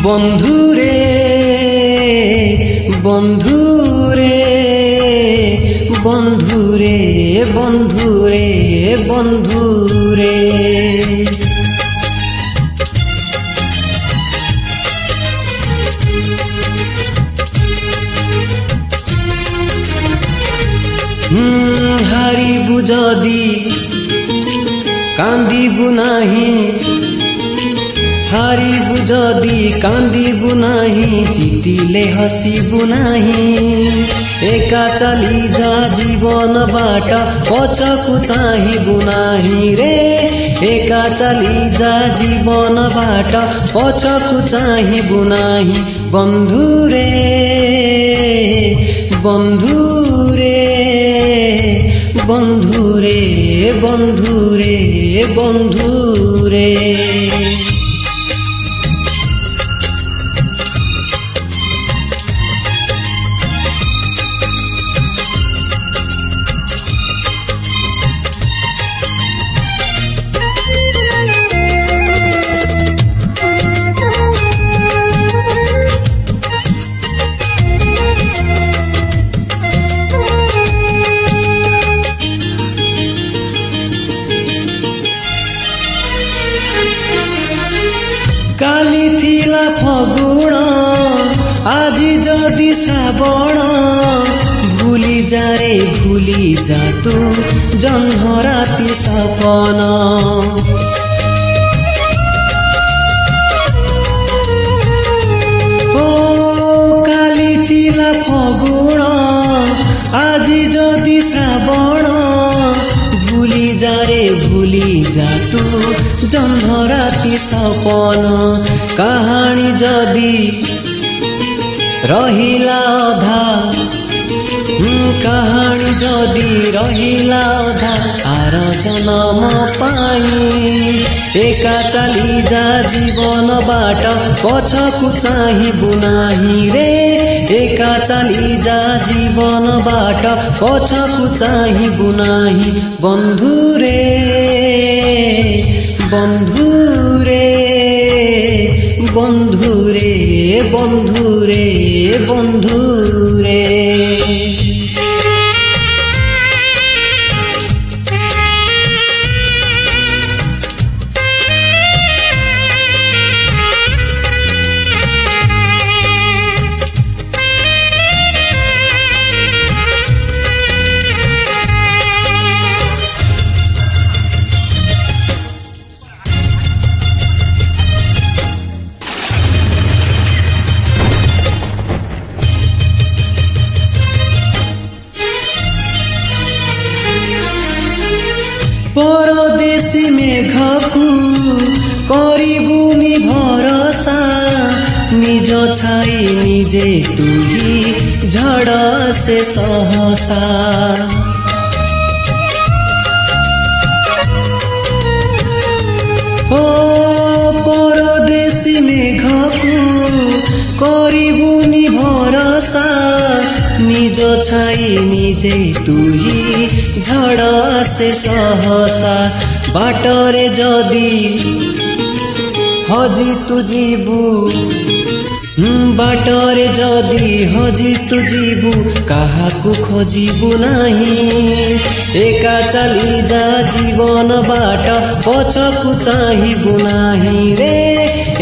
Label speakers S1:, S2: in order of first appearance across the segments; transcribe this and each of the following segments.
S1: বন্ধুরে বন্ধুরে বন্ধুরে বন্ধুরে বন্ধুরে হারিবু যদি কান্দিবু নাহি হারিবু যদি কান্দিবু নাহি জিতিলে হসিবু নাহি একা চালি যা জীবন বাটা পছকু চাহিবু নাহি রে একা চালি যা জীবন বাটা পছকু চাহিবু নাহি বন্ধুরে বন্ধুরে বন্ধুরে বন্ধুরে বন্ধুরে কালি থিলা ফগুণ আজি যদি শ্রাবণ ভুলি যা রে ভুলি যা তু জহ্ন রাতি সপন ও কালি থিলা ফগুণ আজি যদি শ্রাবণ ভুলি যা রে ভুলি যা তু জহ্ন রাতি সপন কাহাণী যদি রহিলা অধা কাহাণী যদি রহিলা অধা আর জনম পাই একা চালি যা জীবন বাট পছকু চাহিবু নাহি রে একা চালি যা জীবন বাট পছকু চাহিবু নাহি বন্ধুরে বন্ধুরে বন্ধুরে বন্ধুরে বন্ধুরে পরদেশী মেঘকু করিবুনি ভরসা নিজ ছাই নিজে তুলি ঝড় সে সহসা ও পরদেশী মেঘকু করিবুনি ভরসা নিজ ছাই নিজে তুলি ঝড় সে সহসা বাটরে যদি হজি তু ଯିବୁ ବାଟରେ ଯଦି ହଜି ତୁ ଯିବୁ କାହାକୁ ଖୋଜିବୁ ନାହିଁ ଏକା ଚାଲି ଯା ଜୀବନ ବାଟ ପଛକୁ ଚାହିଁବୁ ନାହିଁ ରେ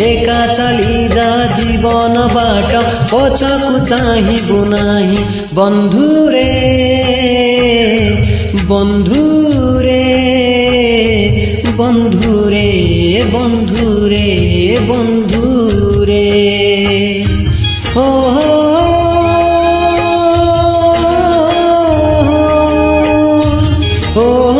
S1: ଏକା ଚାଲି ଯା ଜୀବନ ବାଟ ପଛକୁ ଚାହିଁବୁ ନାହିଁ ବନ୍ଧୁରେ ବନ୍ଧୁରେ বন্ধুরে বন্ধুরে বন্ধুরে ও ও